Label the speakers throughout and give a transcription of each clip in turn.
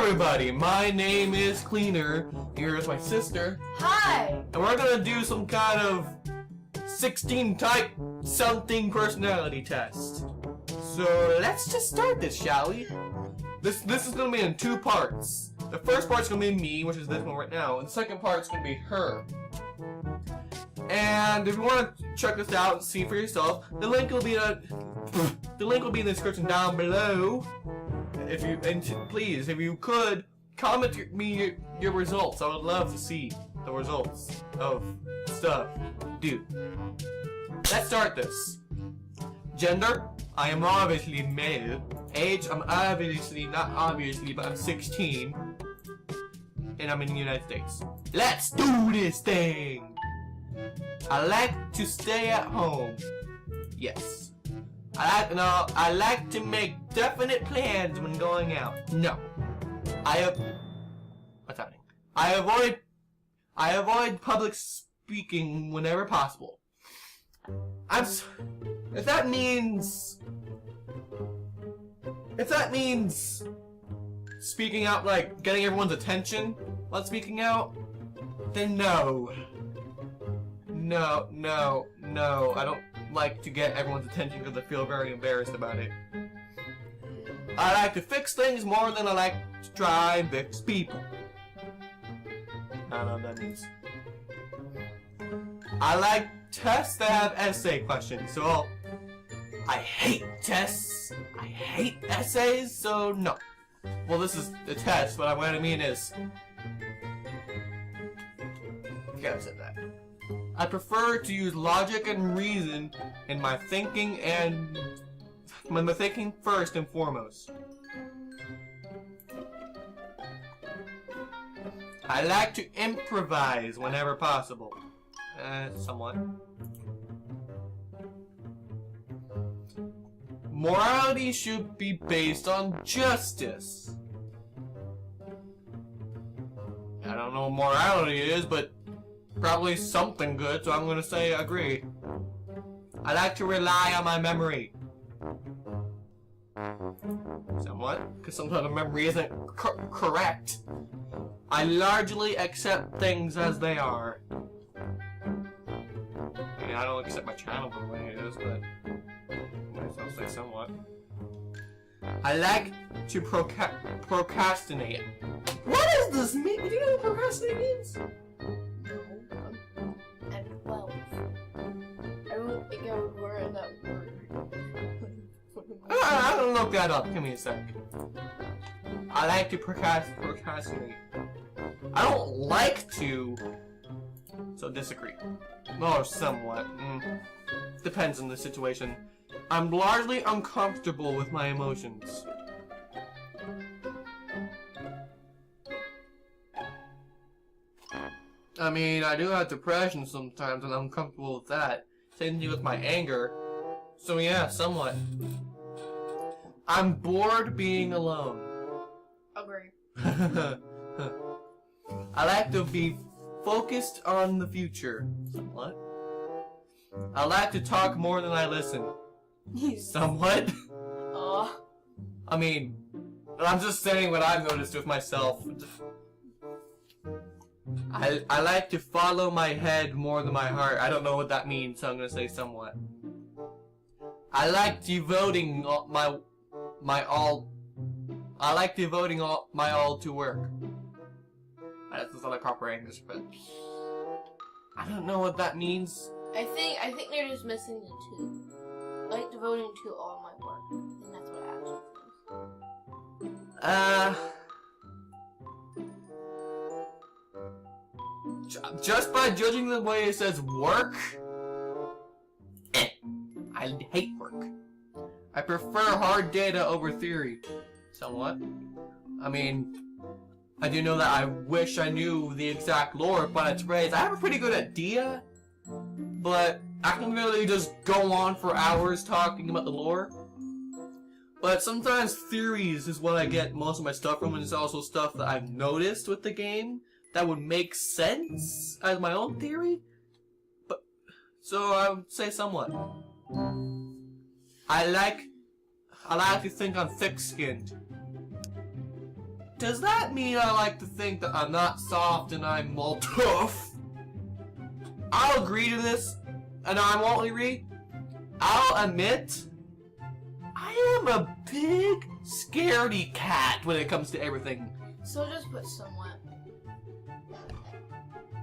Speaker 1: everybody, my name is Cleaner. Here's my sister.
Speaker 2: Hi!
Speaker 1: And we're gonna do some kind of 16 type something personality test. So let's just start this, shall we? This is gonna be in 2 parts. The first part's gonna be me, which is this one right now, and the second part's gonna be her. And if you want to check this out and see for yourself, the link will be in the description down below. Please, if you could, comment me your results. I would love to see the results of stuff. Dude, let's start this. Gender, I am obviously male. Age, I'm obviously, not obviously, but I'm 16. And I'm in the United States. Let's do this thing! I like to stay at home. Yes. I like to make definite plans when going out. No. What's happening? I avoid public speaking whenever possible. If that means speaking out, like getting everyone's attention while speaking out, then no. No, I don't like to get everyone's attention because I feel very embarrassed about it. I like to fix things more than I like to try and fix people. I don't know what that means. I like tests that have essay questions, so I hate tests. I hate essays, so no. Well, this is the test, but what I mean is... Okay, I said that. I prefer to use logic and reason in my thinking first and foremost. I like to improvise whenever possible. Somewhat. Morality should be based on justice. I don't know what morality is, but probably something good, so I'm gonna say agree. I like to rely on my memory. Somewhat, because sometimes the memory isn't correct. I largely accept things as they are. I mean, I don't accept my channel for the way it is, but I'll say somewhat. I like to procrastinate. What does this mean? Do you know what procrastinate means?
Speaker 2: At 12. I don't think I would wear that word.
Speaker 1: I don't look that up. Give me a sec. I like to procrastinate. I don't like to. So disagree. Or somewhat. Depends on the situation. I'm largely uncomfortable with my emotions. I mean, I do have depression sometimes, and I'm comfortable with that. Same thing with my anger. So yeah, somewhat. I'm bored being alone.
Speaker 2: Agree.
Speaker 1: I like to be focused on the future. Somewhat. I like to talk more than I listen. Somewhat. I mean, I'm just saying what I've noticed with myself. I like to follow my head more than my heart. I don't know what that means, so I'm gonna say somewhat. I like devoting my all to work. That's not like proper English, but I don't know what that means.
Speaker 2: I think they're just missing the 2. Like devoting to all my work. I think that's what actually means.
Speaker 1: Just by judging the way it says work, I hate work. I prefer hard data over theory. Somewhat. I mean, I do know that I wish I knew the exact lore of Planet's Rays. I have a pretty good idea, but I can really just go on for hours talking about the lore. But sometimes theories is what I get most of my stuff from, and it's also stuff that I've noticed with the game that would make sense as my own theory. But so I would say somewhat. I like to think I'm thick-skinned. does that mean I like to think that I'm not soft and I'm all tough? I'll agree to this, and I won't agree. I'll admit, I am a big scaredy cat when it comes to everything.
Speaker 2: So just put somewhat.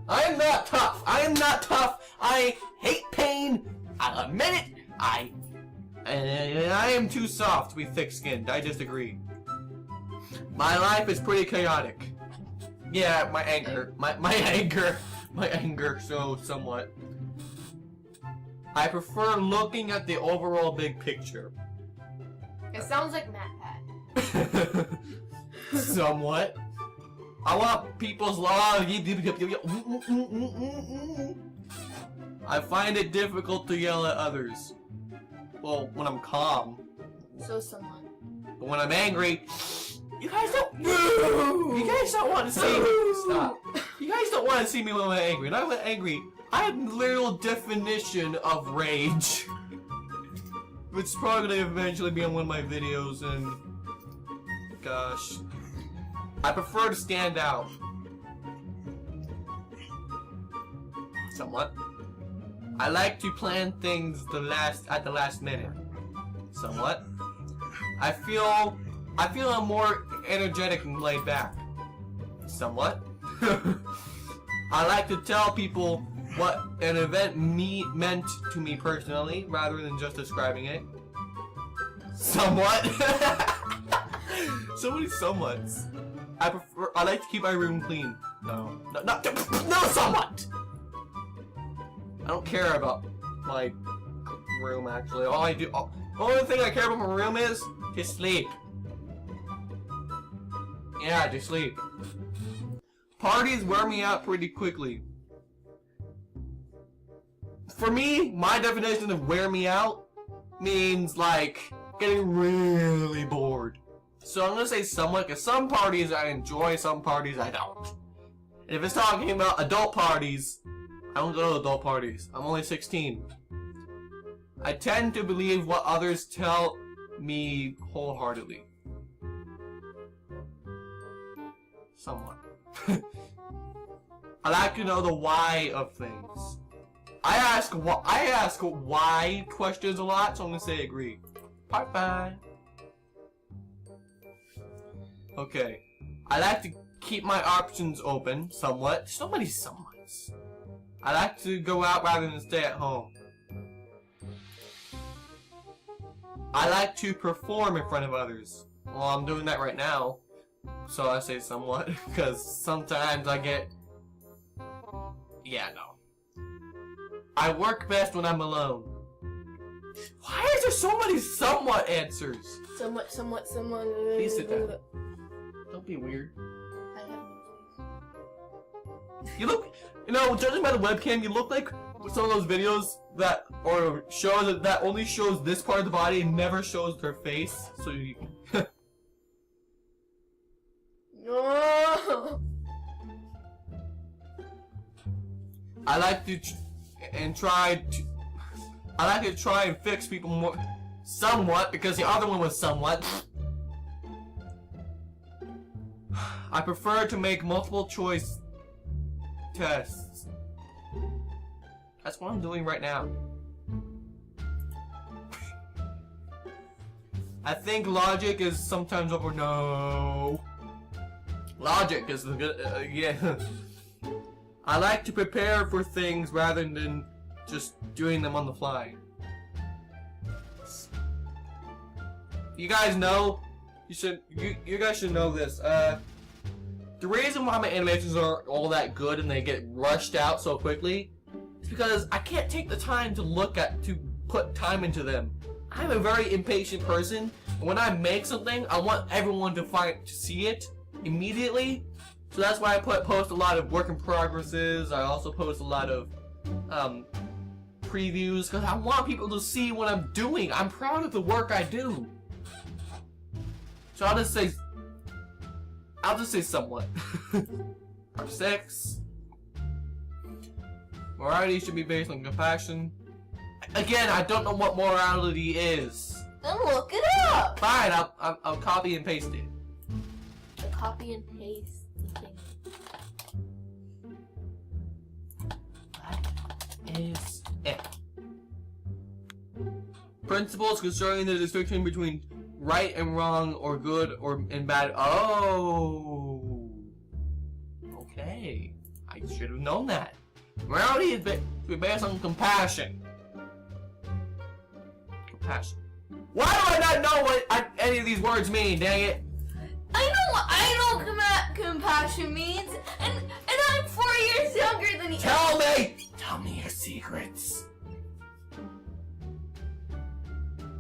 Speaker 1: I am not tough. I am not tough. I hate pain. I'll admit it. I am too soft to be thick-skinned. I disagree. My life is pretty chaotic. Yeah, my anger. My anger, so somewhat. I prefer looking at the overall big picture.
Speaker 2: It sounds like MatPat.
Speaker 1: Somewhat. I want people's love. I find it difficult to yell at others. Well, when I'm calm.
Speaker 2: So somewhat.
Speaker 1: But when I'm angry, you guys don't. You guys don't want to see me. Stop. You guys don't want to see me when I'm angry. And I'm angry. I have literal definition of rage. Which is probably gonna eventually be on one of my videos. And gosh, I prefer to stand out. Somewhat. I like to plan things at the last minute. Somewhat. I feel I'm more energetic and laid back. Somewhat. I like to tell people what an event meant to me personally, rather than just describing it. Somewhat. So many somewhats. I like to keep my room clean. No, somewhat. I don't care about my room actually. Only thing I care about my room is to sleep. Yeah, to sleep. Parties wear me out pretty quickly. For me, my definition of wear me out means like getting really bored. So I'm gonna say somewhat, because some parties I enjoy, some parties I don't. And if it's talking about adult parties, I don't go to adult parties. I'm only 16. I tend to believe what others tell me wholeheartedly. Somewhat. I like to know the why of things. I ask why questions a lot, so I'm gonna say agree. Bye. Okay. I like to keep my options open, somewhat. So many somewhats. I like to go out rather than stay at home. I like to perform in front of others. Well, I'm doing that right now. So I say somewhat, because sometimes I get... Yeah, no. I work best when I'm alone. Why is there so many somewhat answers?
Speaker 2: Somewhat.
Speaker 1: Please sit down. Don't be weird.
Speaker 2: I have no voice.
Speaker 1: You look, judging by the webcam, you look like some of those videos that, or shows that only shows this part of the body and never shows their face. So you
Speaker 2: No.
Speaker 1: I like to try and fix people more, somewhat, because the other one was somewhat. I prefer to make multiple choice tests. That's what I'm doing right now. I think logic is sometimes over. No. Logic is the good. Yeah. I like to prepare for things rather than just doing them on the fly. You guys know. You guys should know this. The reason why my animations are all that good and they get rushed out so quickly is because I can't take the time to put time into them. I'm a very impatient person, and when I make something, I want everyone to see it immediately. So that's why I post a lot of work in progresses. I also post a lot of previews, because I want people to see what I'm doing. I'm proud of the work I do. So I'll just say somewhat. Part 6. Morality should be based on compassion. Again, I don't know what morality is.
Speaker 2: Then look it up.
Speaker 1: Fine, I'll copy and paste it.
Speaker 2: copy and paste the thing.
Speaker 1: That is it. Principles concerning the distinction between right and wrong, or good and bad. Oh. Okay. I should have known that. Morality is based on compassion. Compassion. Why do I not know what any of these words mean, dang it?
Speaker 2: I know what compassion means, and I'm 4 years younger than you.
Speaker 1: Tell me! Tell me your secrets.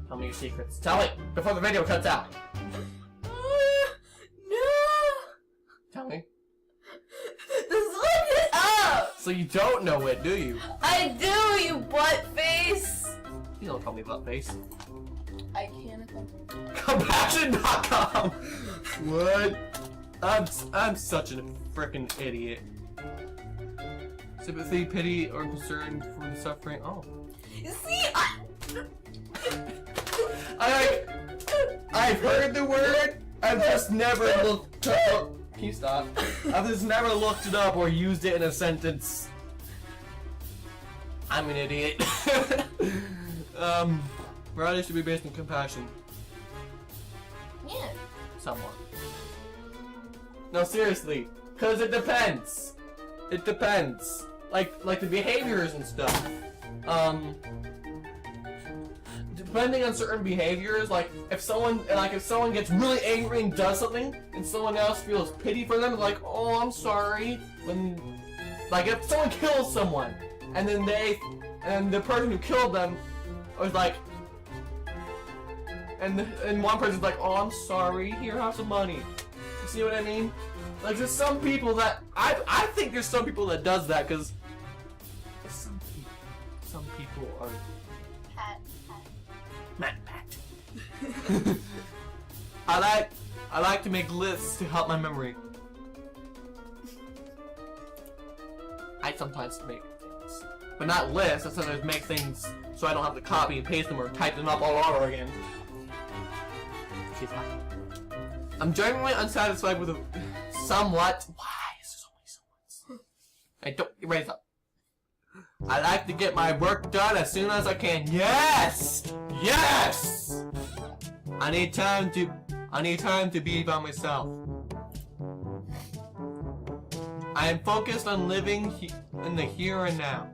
Speaker 1: Tell me your secrets. Tell it before the video cuts out.
Speaker 2: No.
Speaker 1: Tell me.
Speaker 2: Just look it up.
Speaker 1: So you don't know it, do you?
Speaker 2: I do, you butt face.
Speaker 1: You don't call me buttface.
Speaker 2: I can't.
Speaker 1: Compassion.com. What? I'm such a freaking idiot. Sympathy, pity, or concern for the suffering. Oh.
Speaker 2: See,
Speaker 1: I've heard the word. I've just never looked up. Can you stop? I've just never looked it up or used it in a sentence. I'm an idiot. Morality should be based on compassion.
Speaker 2: Yeah.
Speaker 1: Somewhat. No, seriously, cause it depends. It depends. Like the behaviors and stuff. Depending on certain behaviors, like if someone gets really angry and does something, and someone else feels pity for them, like, oh, I'm sorry. When, like, if someone kills someone, and then the person who killed them was like, and one person's like, oh, I'm sorry. Here, have some money. You see what I mean? Like, there's some people that I think there's some people that does that, cause some people are. Pat. I like to make lists to help my memory. I sometimes make things, but not lists. I sometimes make things so I don't have to copy and paste them or type them up all over again. She's happy. I'm genuinely unsatisfied with somewhat. Why is there so many somewhats? I don't raise up. I like to get my work done as soon as I can. Yes! Yes! I need time to be by myself. I am focused on living in the here and now.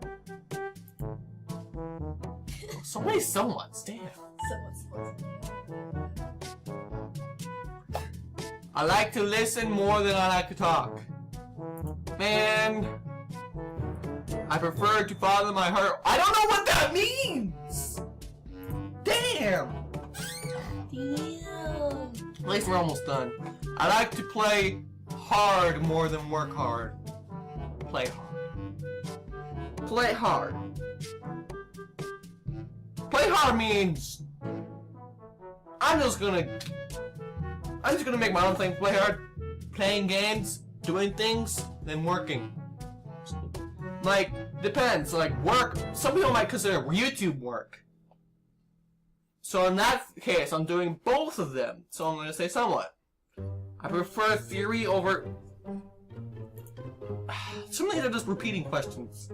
Speaker 1: So many somewhats, damn. I like to listen more than I like to talk. Man, I prefer to follow my heart. I don't know what that means! Damn! At least we're almost done. I like to play hard more than work hard. Play hard. Play hard. Play hard means I'm just gonna make my own thing. Play hard, playing games, doing things, then working. Like, depends. Like, work, some people might consider YouTube work. So in that case, I'm doing both of them. So I'm gonna say somewhat. I prefer theory over... Some of these are just repeating questions.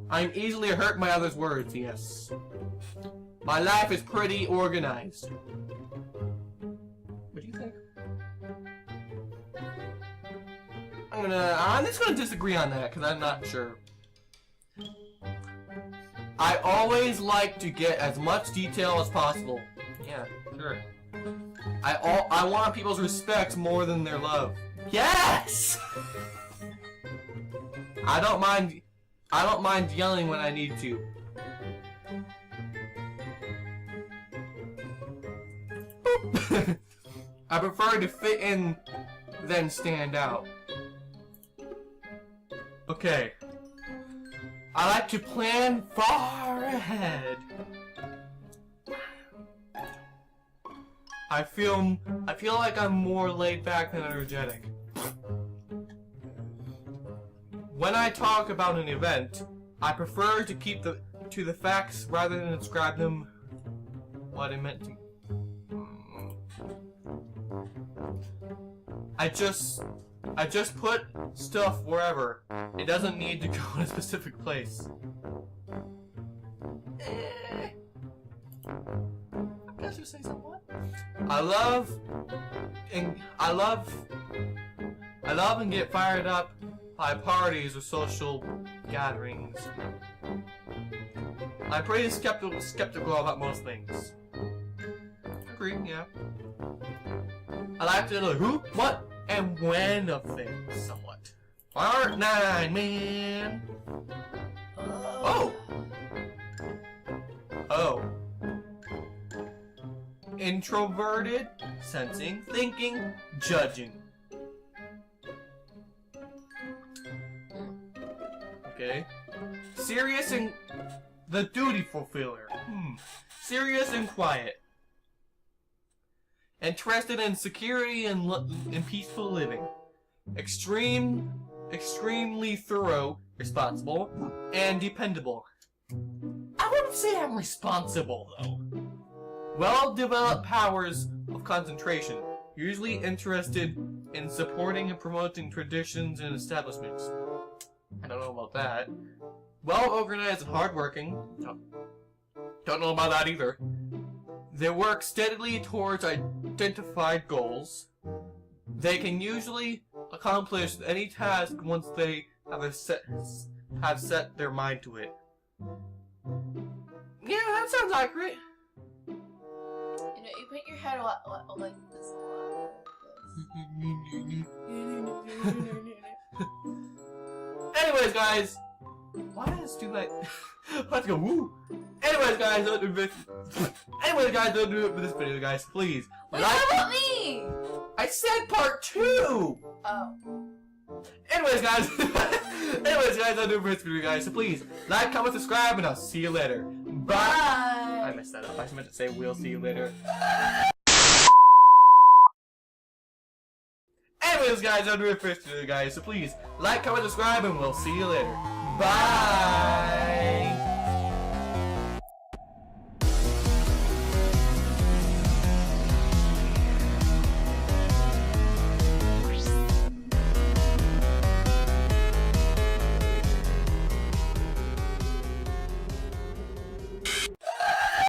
Speaker 1: I'm easily hurt by others' words, yes. My life is pretty organized. What do you think? I'm just gonna disagree on that, because I'm not sure. I always like to get as much detail as possible. Yeah, sure. I want people's respect more than their love. Yes! I don't mind yelling when I need to. Boop. I prefer to fit in than stand out. Okay. I like to plan far ahead. I feel like I'm more laid back than energetic. When I talk about an event, I prefer to keep to the facts rather than describe them what I meant to. I just put stuff wherever. It doesn't need to go in a specific place. I guess you say somewhat. I love and get fired up by parties or social gatherings. I'm pretty skeptical about most things. Agree, yeah. I like to know who, what, and when of things, somewhat. Part 9, man! Oh! Oh. Introverted, sensing, thinking, judging. Okay. Serious and the duty fulfiller. Serious and quiet. Interested in security and peaceful living. Extremely thorough, responsible, and dependable. I wouldn't say I'm responsible, though. Well-developed powers of concentration. Usually interested in supporting and promoting traditions and establishments. I don't know about that. Well-organized and hardworking. Don't know about that either. They work steadily towards identified goals. They can usually accomplish any task once they have set their mind to it. Yeah, that sounds accurate.
Speaker 2: You know, you put your head like this a lot.
Speaker 1: Anyways, guys. Why does it do that? Let's go. Woo. Anyways, guys, don't do it for this video, guys. Please.
Speaker 2: Wait, how about me?
Speaker 1: I said part 2.
Speaker 2: Oh.
Speaker 1: Anyways, guys. Don't do it for this video, guys. So please like, comment, subscribe, and I'll see you later. Bye. I messed that up. I meant to say we'll see you later. Anyways, guys, don't do it for this video, guys. So please like, comment, subscribe, and we'll see you later. Bye.